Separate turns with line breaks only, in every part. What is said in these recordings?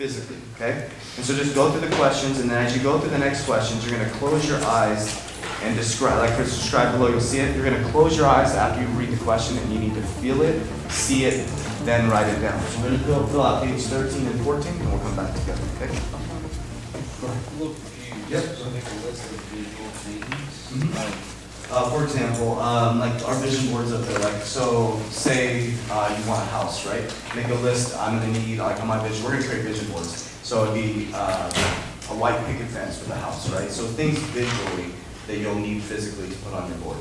physically, okay? And so just go through the questions, and then as you go through the next questions, you're going to close your eyes and describe, like it's described below, you'll see it. You're going to close your eyes after you read the question, and you need to feel it, see it, then write it down. So we're going to fill out page 13 and 14, and we'll come back together, okay? Yep.
So make a list of visual things.
For example, like our vision boards up there, like, so say you want a house, right? Make a list, I'm gonna need, like on my vision, we're gonna create vision boards. So it'd be a white picket fence for the house, right? So things visually that you'll need physically to put on your board.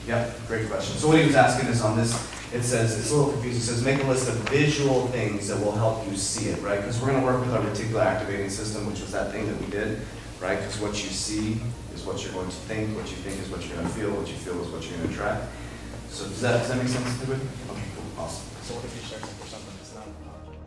Yep, great question. So what he was asking is on this, it says, it's a little confusing, it says make a list of visual things that will help you see it, right? Because we're gonna work with our reticular activating system, which was that thing that we did, right? Because what you see is what you're going to think, what you think is what you're going to feel, what you feel is what you're going to attract. So does that make sense to everybody? Okay, cool, awesome.
So what if you search for something that's not an object?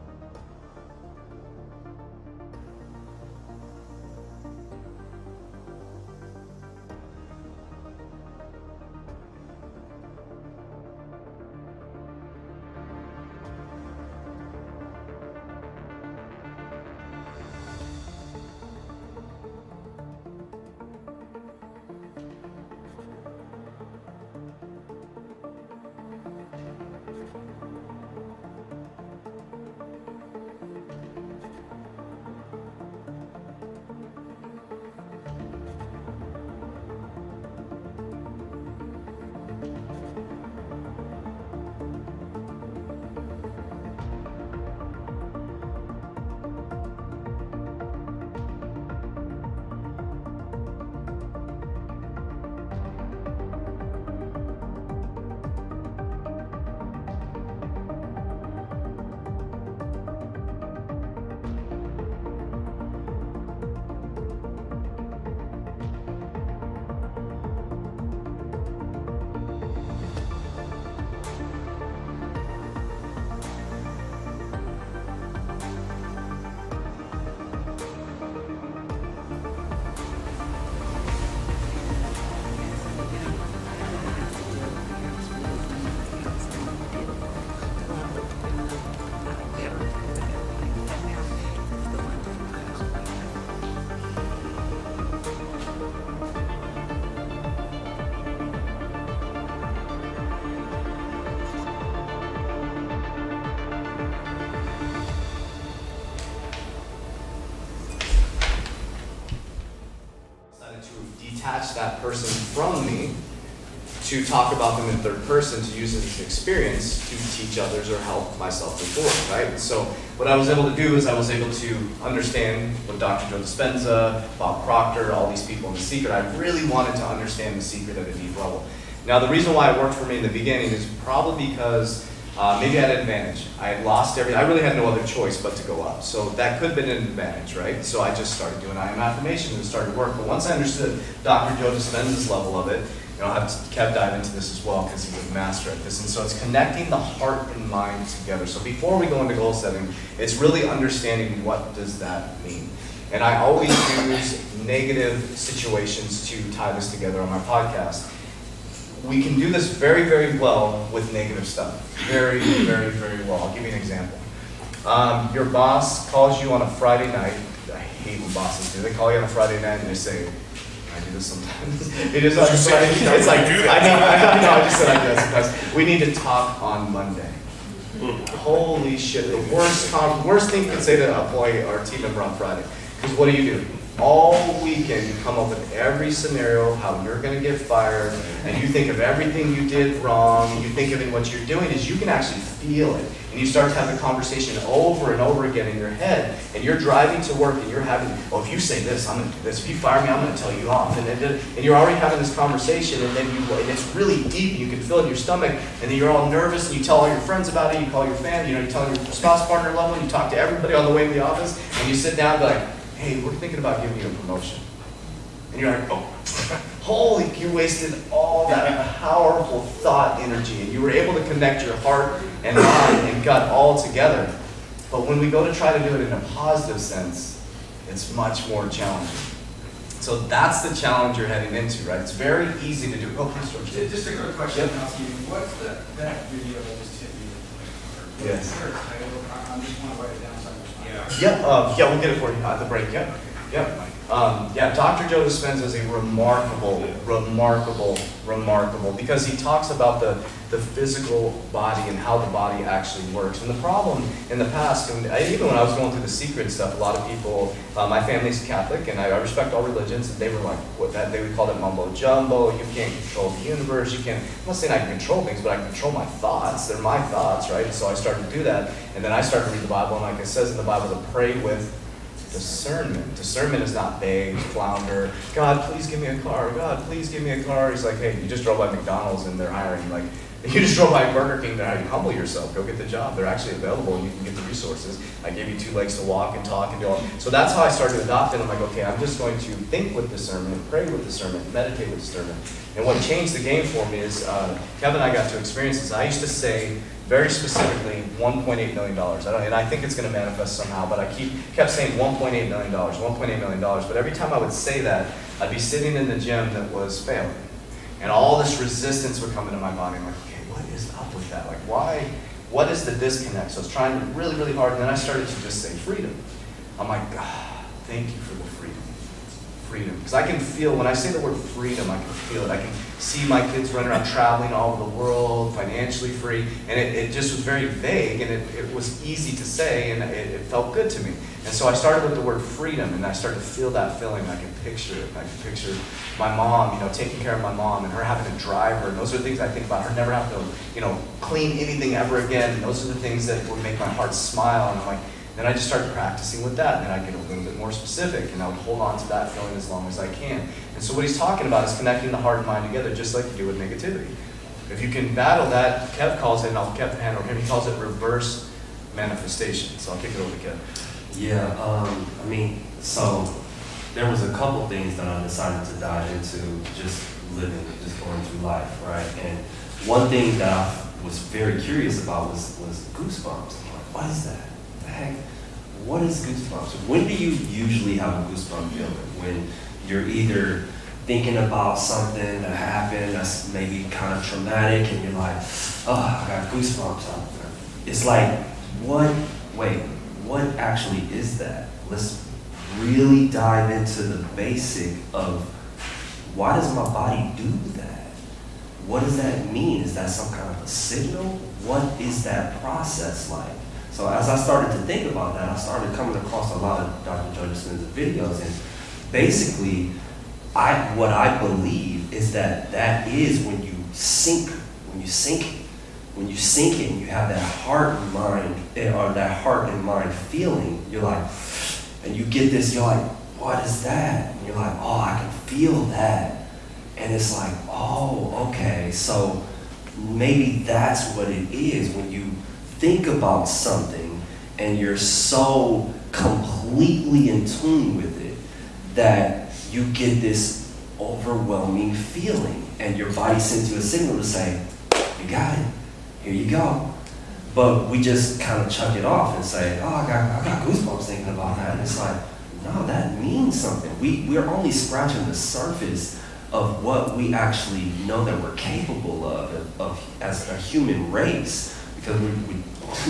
Detach that person from me to talk about them in third person, to use it as an experience to teach others or help myself move forward, right? So what I was able to do is I was able to understand what Dr. Joe Dispenza, Bob Proctor, all these people in The Secret. I really wanted to understand The Secret at a deep level. Now the reason why it worked for me in the beginning is probably because maybe I had an advantage. I had lost everything. I really had no other choice but to go up. So that could have been an advantage, right? So I just started doing I am affirmations and started to work. But once I understood Dr. Joe Dispenza's level of it, you know, I've kept diving into this as well because he's a master at this. And so it's connecting the heart and mind together. So before we go into goal setting, it's really understanding what does that mean. And I always use negative situations to tie this together on my podcast. We can do this very, very well with negative stuff. Very, very, very well. I'll give you an example. Your boss calls you on a Friday night. I hate when bosses do. They call you on a Friday night and they say, I do this sometimes. It is like, it's like, I know, I just said I do that sometimes. We need to talk on Monday. Holy shit, the worst thing you can say to an employee or a team member on Friday. Because what do? All weekend you come up with every scenario, how you're going to get fired, and you think of everything you did wrong, and you think of it, what you're doing is you can actually feel it. And you start to have the conversation over and over again in your head, and you're driving to work and you're having, oh, if you say this, I'm going to do this. If you fire me, I'm going to tell you off. And you're already having this conversation, and then and it's really deep, you can feel it in your stomach, and then you're all nervous, and you tell all your friends about it, you call your family, you tell your spouse, partner, loved one, you talk to everybody on the way to the office, and you sit down and be like, hey, we're thinking about giving you a promotion. And you're like, oh, holy, you wasted all that powerful thought energy, and you were able to connect your heart and mind and gut all together. But when we go to try to do it in a positive sense, it's much more challenging. So that's the challenge you're heading into, right? It's very easy to do. Oh, please, George.
Just a quick question, housekeeping. What's that video that just hit me?
Yes.
Is there a title? I just want to write it down so I understand.
Yeah, we'll get it for you at the break, yep. Yeah, Dr. Joe Dispenza is a remarkable, because he talks about the physical body and how the body actually works. And the problem in the past, even when I was going through the secret stuff, a lot of people, my family's Catholic, and I respect all religions, and they were like, they would call it mumbo jumbo, you can't control the universe, I'm not saying I can control things, but I can control my thoughts, they're my thoughts, right? And so I started to do that, and then I started to read the Bible, and like it says in the Bible, to pray with discernment. Discernment is not beg, flounder, God, please give me a car. God, please give me a car. He's like, hey, you just drove by McDonald's and they're hiring. Like, you just drove by Burger King, they're hiring. Humble yourself. Go get the job. They're actually available and you can get the resources. I gave you 2 legs to walk and talk and do all. So that's how I started to adopt it. I'm like, okay, I'm just going to think with discernment, pray with discernment, meditate with discernment. And what changed the game for me is, Kevin and I got to experience this. I used to say, very specifically, $1.8 million. And I think it's going to manifest somehow, but I kept saying $1.8 million, $1.8 million. But every time I would say that, I'd be sitting in the gym that was failing. And all this resistance would come into my body. I'm like, okay, what is up with that? Like, why? What is the disconnect? So I was trying really, really hard, and then I started to just say freedom. I'm like, God, thank you for the freedom. Freedom. Because I can feel, when I say the word freedom, I can feel it. I can see my kids running around traveling all over the world, financially free, and it just was very vague, and it was easy to say, and it felt good to me. And so I started with the word freedom, and I started to feel that feeling. I can picture it. I can picture my mom, taking care of my mom, and her having to drive her. And those are the things I think about. Her never having to, clean anything ever again. And those are the things that would make my heart smile. And I'm like, then I just started practicing with that, and then I'd get a little bit more specific, and I would hold on to that feeling as long as I can. And so what he's talking about is connecting the heart and mind together, just like you do with negativity. If you can battle that, Kev calls it, and I'll Kev handle him, he calls it reverse manifestation. So I'll kick it over to Kev.
Yeah, so there was a couple things that I decided to dive into just living, just going through life, right? And one thing that I was very curious about was goosebumps. I'm like, what is that? The heck? What is goosebumps? When do you usually have a goosebump feeling? When you're either thinking about something that happened that's maybe kind of traumatic and you're like, oh, I got goosebumps. It's like, what actually is that? Let's really dive into the basic of why does my body do that? What does that mean? Is that some kind of a signal? What is that process like? So as I started to think about that, I started coming across a lot of Dr. Joe Dispenza's videos, and basically, what I believe is that is when you sink in, you have that heart and mind, or that heart and mind feeling. You're like, and you get this. You're like, what is that? And you're like, oh, I can feel that, and it's like, oh, okay, so maybe that's what it is when you think about something and you're so completely in tune with it that you get this overwhelming feeling and your body sends you a signal to say, you got it, here you go. But we just kind of chuck it off and say, oh, I got goosebumps thinking about that. And it's like, no, that means something. We're only scratching the surface of what we actually know that we're capable of as a human race, because we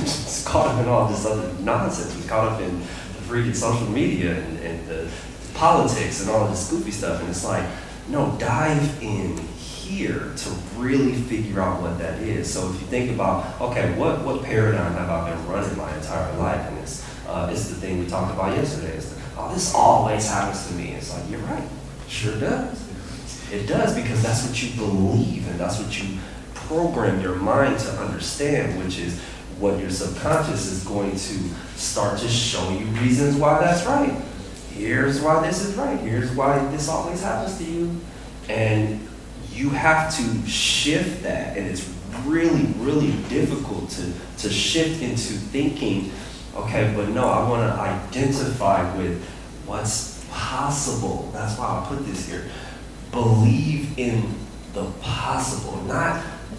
just caught up in all this other nonsense. We caught up in the freaking social media and the politics and all this goofy stuff. And it's like, no, dive in here to really figure out what that is. So if you think about, okay, what paradigm have I been running my entire life? And it's the thing we talked about yesterday. It's this always happens to me. It's like, you're right, sure does. It does, because that's what you believe and that's what you program your mind to understand, which is what your subconscious is going to start to show you reasons why that's right. Here's why this is right. Here's why this always happens to you. And you have to shift that, and it's really, really difficult to shift into thinking, okay, but no, I want to identify with what's possible. That's why I put this here. Believe in the possible.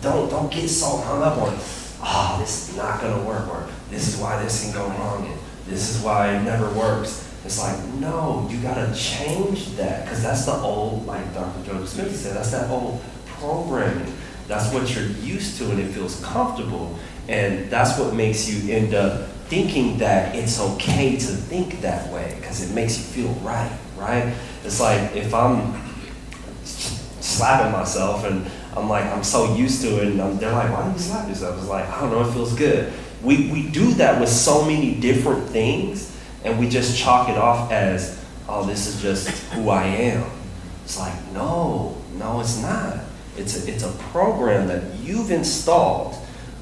Don't get so hung up on, oh, this is not gonna work, or this is why this can go wrong, and this is why it never works. It's like, no, you gotta change that, because that's the old, like Dr. Joe Dispenza said, that's that old programming. That's what you're used to, and it feels comfortable, and that's what makes you end up thinking that it's okay to think that way because it makes you feel right? It's like if I'm slapping myself and I'm so used to it, and they're like, why do you slap yourself? It's like, I don't know, it feels good. We do that with so many different things, and we just chalk it off as, oh, this is just who I am. It's like, no, it's not. It's a program that you've installed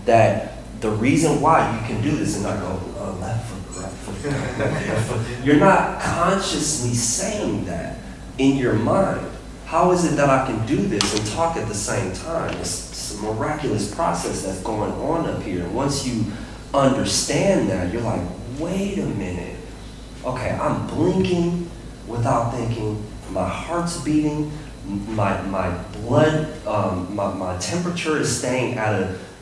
that the reason why you can do this and not go left foot, right foot, left foot. You're not consciously saying that in your mind. How is it that I can do this and talk at the same time? It's a miraculous process that's going on up here. And once you understand that, you're like, wait a minute. Okay, I'm blinking without thinking. My heart's beating. My blood, my temperature is staying at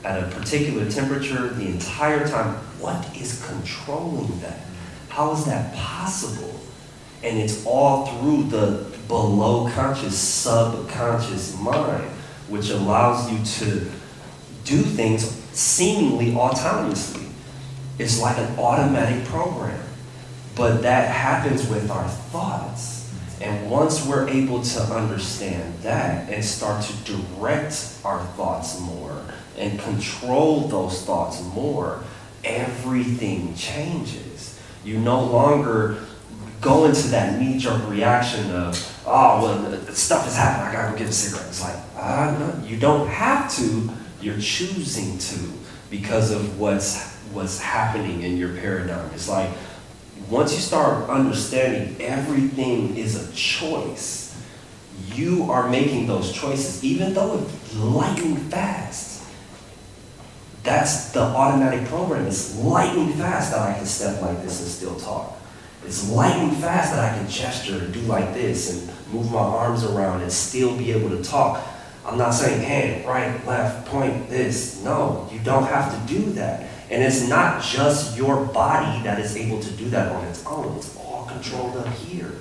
a particular temperature the entire time. What is controlling that? How is that possible? And it's all through the below conscious, subconscious mind, which allows you to do things seemingly autonomously. It's like an automatic program. But that happens with our thoughts. And once we're able to understand that and start to direct our thoughts more and control those thoughts more, everything changes. You no longer go into that knee-jerk reaction of, oh, well, stuff is happening, I gotta go get a cigarette. It's like, no, you don't have to, you're choosing to because of what's happening in your paradigm. It's like, once you start understanding everything is a choice, you are making those choices, even though it's lightning fast. That's the automatic program. It's lightning fast that I can step like this and still talk. It's lightning fast that I can gesture and do like this and move my arms around and still be able to talk. I'm not saying hand, right, left, point, this. No, you don't have to do that. And it's not just your body that is able to do that on its own. It's all controlled up here.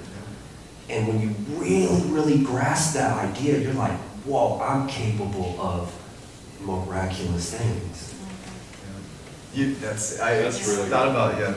And when you really, really grasp that idea, you're like, whoa, I'm capable of miraculous things.
That's really thought about, yeah.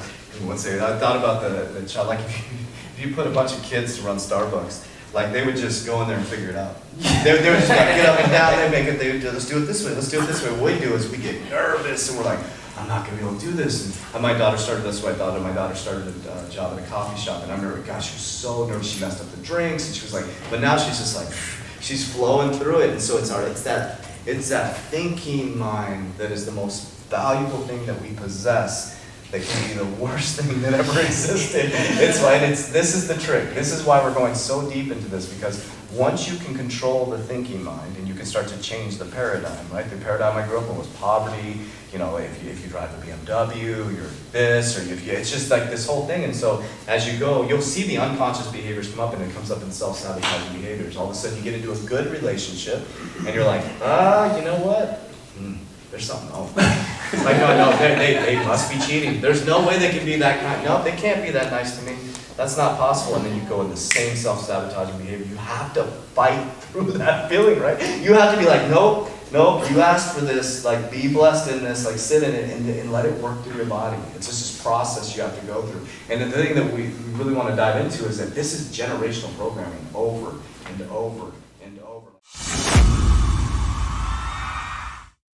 One second, I thought about the child, like if you put a bunch of kids to run Starbucks, like they would just go in there and figure it out. They would just like get up and down, they make it, they would let's do it this way, let's do it this way. What we do is we get nervous and we're like, I'm not gonna be able to do this. And my daughter started, that's what I thought, and my daughter started a job at a coffee shop, and I remember, gosh, she was so nervous, she messed up the drinks, and she was like, but now she's just like, she's flowing through it, and so it's that thinking mind that is the most valuable thing that we possess. That can be the worst thing that ever existed. This is the trick. This is why we're going so deep into this, because once you can control the thinking mind and you can start to change the paradigm, right? The paradigm I grew up in was poverty. You know, if you drive a BMW, you're this, or it's just like this whole thing. And so as you go, you'll see the unconscious behaviors come up, and it comes up in self-sabotaging behaviors. All of a sudden you get into a good relationship and you're like, you know what? There's something wrong. Like, no, they must be cheating. There's no way they can be that kind. No, they can't be that nice to me. That's not possible. And then you go in the same self-sabotaging behavior. You have to fight through that feeling, right? You have to be like, nope, you asked for this, like be blessed in this, like sit in it and let it work through your body. It's just this process you have to go through. And the thing that we really want to dive into is that this is generational programming over and over and over.